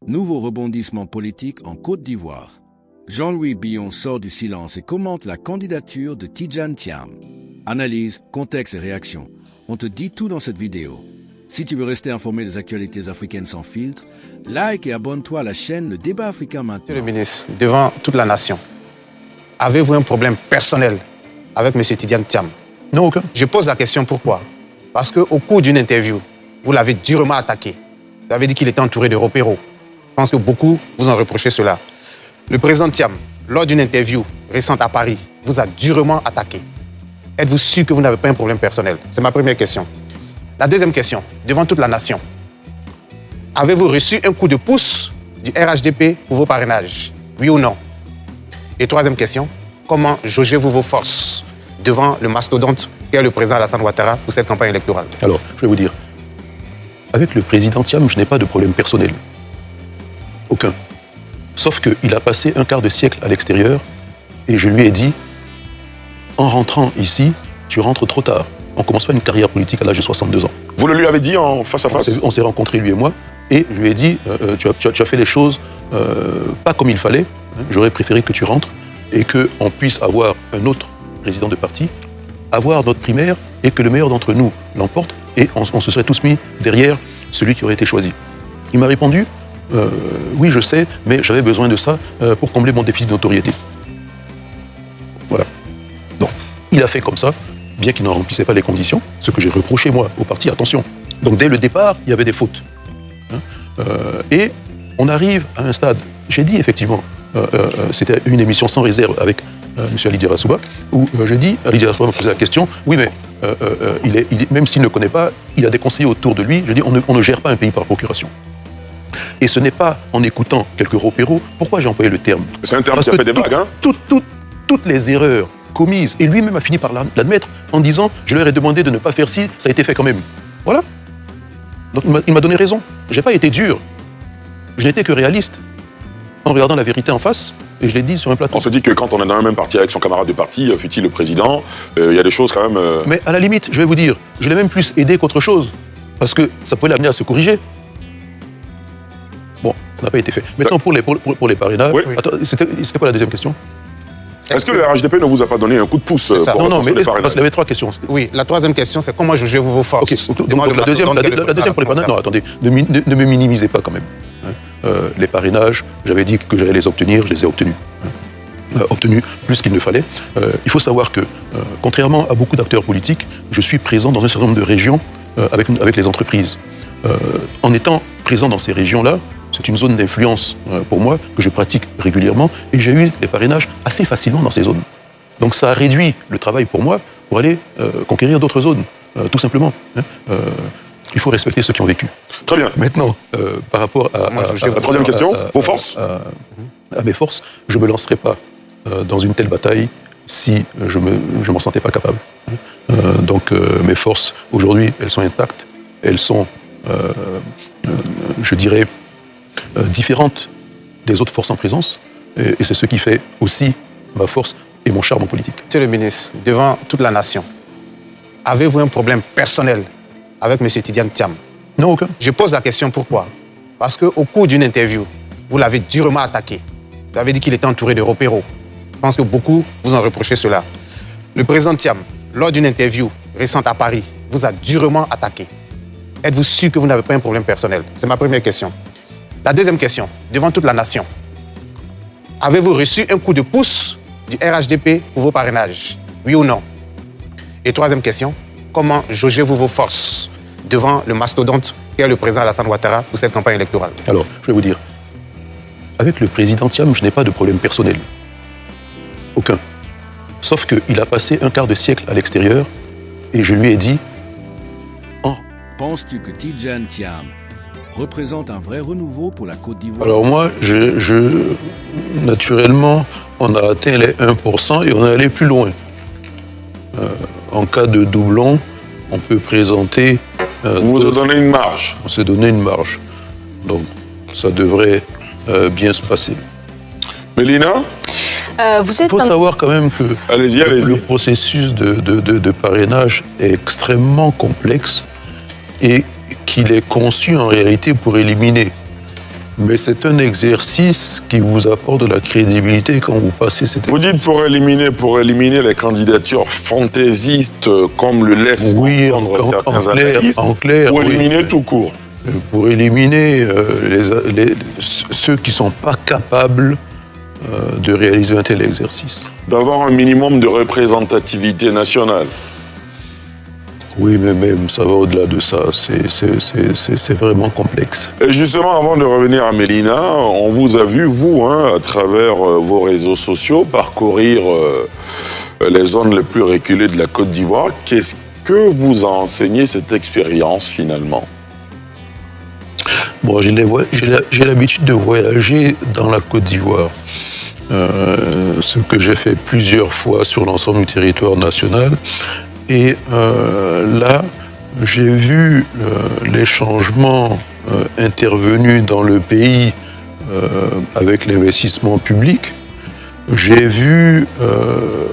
Nouveau rebondissement politique en Côte d'Ivoire. Jean-Louis Billon sort du silence et commente la candidature de Tidjane Thiam. Analyse, contexte et réaction. On te dit tout dans cette vidéo. Si tu veux rester informé des actualités africaines sans filtre, like et abonne-toi à la chaîne Le Débat Africain maintenant. Monsieur le ministre, devant toute la nation, avez-vous un problème personnel avec M. Tidjane Thiam? Non, aucun. Je pose la question pourquoi? Parce qu'au cours d'une interview, vous l'avez durement attaqué. Vous avez dit qu'il était entouré de repéros. Je pense que beaucoup vous ont reproché cela. Le président Thiam, lors d'une interview récente à Paris, vous a durement attaqué. Êtes-vous sûr que vous n'avez pas un problème personnel? C'est ma première question. La deuxième question, devant toute la nation, avez-vous reçu un coup de pouce du RHDP pour vos parrainages? Oui ou non? Et troisième question, comment jaugez-vous vos forces devant le mastodonte qu'est le président Alassane Ouattara pour cette campagne électorale? Alors, je vais vous dire, avec le président Thiam, je n'ai pas de problème personnel. Aucun. Sauf qu'il a passé un quart de siècle à l'extérieur et je lui ai dit, en rentrant ici, tu rentres trop tard. On ne commence pas une carrière politique à l'âge de 62 ans. Vous le lui avez dit en face à face? On s'est rencontrés, lui et moi, et je lui ai dit, tu as fait les choses pas comme il fallait. J'aurais préféré que tu rentres et qu'on puisse avoir un autre président de parti, avoir notre primaire et que le meilleur d'entre nous l'emporte et on se serait tous mis derrière celui qui aurait été choisi. Il m'a répondu, oui, je sais, mais j'avais besoin de ça pour combler mon déficit de notoriété. Voilà. Donc, il a fait comme ça, bien qu'il n'en remplissait pas les conditions, ce que j'ai reproché, moi, au parti, attention. Donc, dès le départ, il y avait des fautes. Et on arrive à un stade, j'ai dit effectivement, c'était une émission sans réserve avec M. Ali Diarra-Souba, où j'ai dit, Ali Diarra-Souba me posait la question, oui, mais même s'il ne connaît pas, il a des conseillers autour de lui, je dis, on ne gère pas un pays par procuration. Et ce n'est pas en écoutant quelques repéros, pourquoi j'ai employé le terme? C'est un terme qui a fait des vagues, hein? Toutes les erreurs commises, et lui-même a fini par l'admettre en disant, je leur ai demandé de ne pas faire ci, ça a été fait quand même. Voilà. Donc il m'a donné raison. Je n'ai pas été dur. Je n'étais que réaliste. En regardant la vérité en face, et je l'ai dit sur un plateau. On se dit que quand on est dans un même parti avec son camarade de parti, fut-il le président, il y a des choses quand même... Mais à la limite, je vais vous dire, je l'ai même plus aidé qu'autre chose. Parce que ça pouvait l'amener à se corriger. Bon, ça n'a pas été fait. Maintenant, pour les parrainages... Oui. Attends, c'était quoi la deuxième question? Est-ce que le RHDP ne vous a pas donné un coup de pouce pour Non, mais les parce parrainages? qu'il y avait trois questions. Oui, la troisième question, c'est comment jugez-vous vos forces? Ok, donc la deuxième pour les parrainages, non, attendez, ne me minimisez pas quand même. Les parrainages, j'avais dit que j'allais les obtenir, je les ai obtenus. Obtenus plus qu'il ne fallait. Il faut savoir que, contrairement à beaucoup d'acteurs politiques, je suis présent dans un certain nombre de régions avec les entreprises. En étant présent dans ces régions-là, c'est une zone d'influence pour moi que je pratique régulièrement et j'ai eu des parrainages assez facilement dans ces zones. Donc ça a réduit le travail pour moi pour aller conquérir d'autres zones, tout simplement. Il faut respecter ceux qui ont vécu. Très bien. Maintenant, par rapport à la troisième question, vos forces? À mes forces, je ne me lancerai pas dans une telle bataille si je m'en sentais pas capable. Donc mes forces, aujourd'hui, elles sont intactes, elles sont, je dirais, différentes des autres forces en présence, et c'est ce qui fait aussi ma force et mon charme en politique. Monsieur le ministre, devant toute la nation, avez-vous un problème personnel avec M. Tidjane Thiam? Non, aucun. Je pose la question pourquoi? Parce qu'au cours d'une interview, vous l'avez durement attaqué. Vous avez dit qu'il était entouré de repéros. Je pense que beaucoup vous ont reproché cela. Le président Thiam, lors d'une interview récente à Paris, vous a durement attaqué. Êtes-vous sûr que vous n'avez pas un problème personnel? C'est ma première question. La deuxième question, devant toute la nation, avez-vous reçu un coup de pouce du RHDP pour vos parrainages? Oui ou non? Et troisième question, comment jaugez-vous vos forces devant le mastodonte qu'est le président Alassane Ouattara pour cette campagne électorale? Alors, je vais vous dire, avec le président Thiam, je n'ai pas de problème personnel. Aucun. Sauf qu'il a passé un quart de siècle à l'extérieur et je lui ai dit... Penses-tu que Tidjane Thiam représente un vrai renouveau pour la Côte d'Ivoire? Alors moi, naturellement, on a atteint les 1% et on est allé plus loin. En cas de doublon, on peut présenter... Vous vous donnez une marge? On s'est donné une marge. Donc, ça devrait bien se passer. Mélina? Il faut savoir quand même que le processus de parrainage est extrêmement complexe et qu'il est conçu en réalité pour éliminer Mais c'est un exercice qui vous apporte de la crédibilité quand vous passez cet Vous dites pour éliminer les candidatures fantaisistes comme le laissent entendre certains analystes, pour éliminer tout court. Pour éliminer ceux qui ne sont pas capables de réaliser un tel exercice. D'avoir un minimum de représentativité nationale. Oui, mais même, ça va au-delà de ça. C'est vraiment complexe. Et justement, avant de revenir à Mélina, on vous a vu, vous, à travers vos réseaux sociaux, parcourir les zones les plus reculées de la Côte d'Ivoire. Qu'est-ce que vous a enseigné cette expérience, finalement ? Bon, j'ai l'habitude de voyager dans la Côte d'Ivoire. Ce que j'ai fait plusieurs fois sur l'ensemble du territoire national. Et là, j'ai vu les changements intervenus dans le pays avec l'investissement public. J'ai vu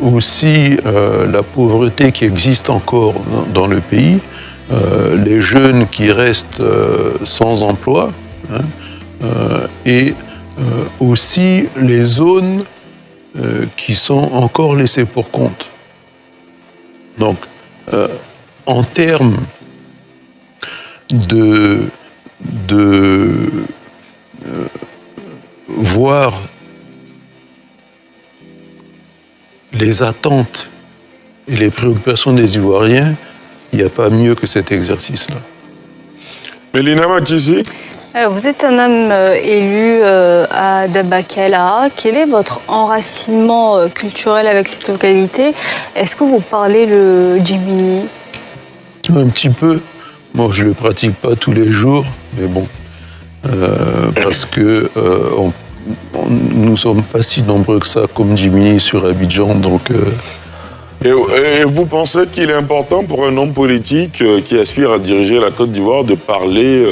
aussi la pauvreté qui existe encore dans le pays, les jeunes qui restent sans emploi, et aussi les zones qui sont encore laissées pour compte. Donc, en termes de voir les attentes et les préoccupations des Ivoiriens, il n'y a pas mieux que cet exercice-là. Mélina Makissi ? Vous êtes un homme élu à Dabakela. Quel est votre enracinement culturel avec cette localité? Est-ce que vous parlez le Djimini? Un petit peu. Bon, je ne le pratique pas tous les jours, mais bon. Parce que nous ne sommes pas si nombreux que ça comme Djimini sur Abidjan, donc... Et vous pensez qu'il est important pour un homme politique qui aspire à diriger la Côte d'Ivoire de parler...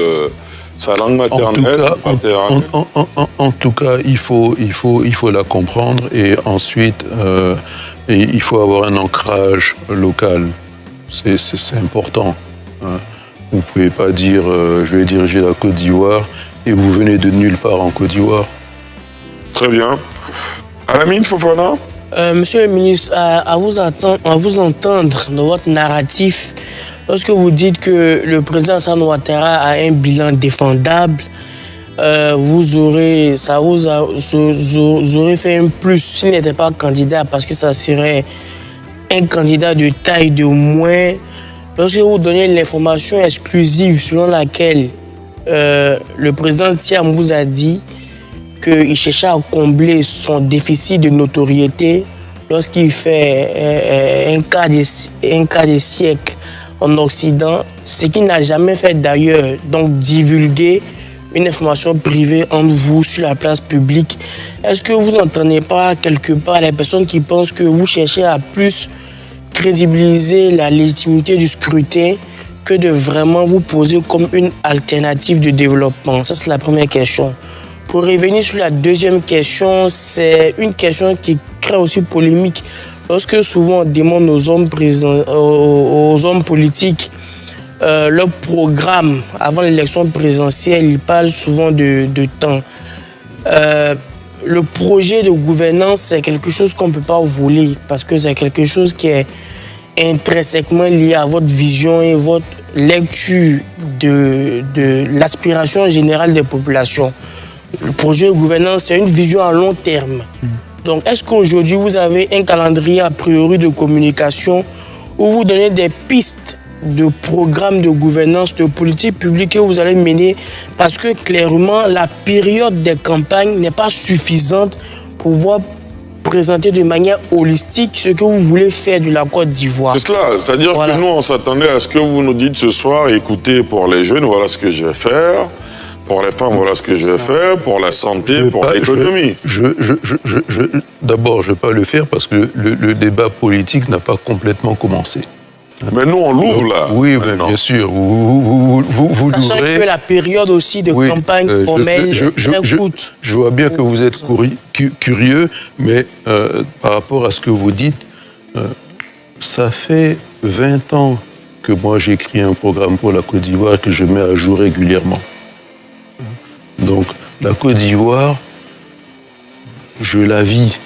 sa langue maternelle. En tout cas, il faut la comprendre et ensuite, il faut avoir un ancrage local. C'est important. Vous ne pouvez pas dire je vais diriger la Côte d'Ivoire et vous venez de nulle part en Côte d'Ivoire. Très bien. Alamine Fofana ? Monsieur le ministre, à vous entendre dans votre narratif, lorsque vous dites que le président Alassane Ouattara a un bilan défendable, vous aurez fait un plus s'il n'était pas candidat, parce que ça serait un candidat de taille de moins. Lorsque vous donnez l'information exclusive selon laquelle le président Thiam vous a dit qu'il cherchait à combler son déficit de notoriété lorsqu'il fait un quart de siècle en Occident, ce qu'il n'a jamais fait d'ailleurs, donc divulguer une information privée entre vous sur la place publique. Est-ce que vous n'entendez pas quelque part les personnes qui pensent que vous cherchez à plus crédibiliser la légitimité du scrutin que de vraiment vous poser comme une alternative de développement? Ça, c'est la première question. Pour revenir sur la deuxième question, c'est une question qui crée aussi polémique. Lorsque souvent on demande aux hommes politiques leur programme avant l'élection présidentielle, ils parlent souvent de temps. Le projet de gouvernance, c'est quelque chose qu'on ne peut pas voler parce que c'est quelque chose qui est intrinsèquement lié à votre vision et votre lecture de l'aspiration générale des populations. Le projet de gouvernance, c'est une vision à long terme. Donc, est-ce qu'aujourd'hui, vous avez un calendrier a priori de communication où vous donnez des pistes de programmes de gouvernance, de politique publique que vous allez mener? Parce que clairement, la période des campagnes n'est pas suffisante pour pouvoir présenter de manière holistique ce que vous voulez faire de la Côte d'Ivoire. C'est cela, c'est-à-dire que nous, on s'attendait à ce que vous nous dites ce soir, écoutez, pour les jeunes, voilà ce que je vais faire. Pour les femmes, voilà ce que je vais faire. Pour la santé, pour l'économie. D'abord, je ne vais pas le faire parce que le débat politique n'a pas complètement commencé. Mais nous, on l'ouvre là. Oui, bien sûr. Vous sachant l'ouvrez. que la période aussi de campagne formelle je vois bien que vous êtes curieux, mais par rapport à ce que vous dites, ça fait 20 ans que moi j'écris un programme pour la Côte d'Ivoire que je mets à jour régulièrement. Donc, La Côte d'Ivoire, je la vis.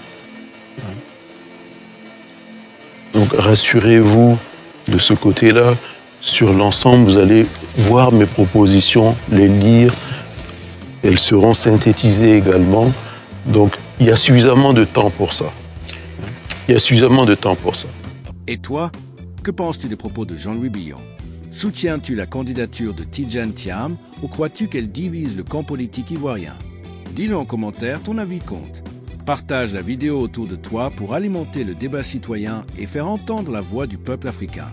Donc rassurez-vous de ce côté-là. Sur l'ensemble, vous allez voir mes propositions, les lire. Elles seront synthétisées également. Donc il y a suffisamment de temps pour ça. Il y a suffisamment de temps pour ça. Et toi, que penses-tu des propos de Jean-Louis Billon? Soutiens-tu la candidature de Tidjane Thiam ou crois-tu qu'elle divise le camp politique ivoirien? Dis-le en commentaire, ton avis compte. Partage la vidéo autour de toi pour alimenter le débat citoyen et faire entendre la voix du peuple africain.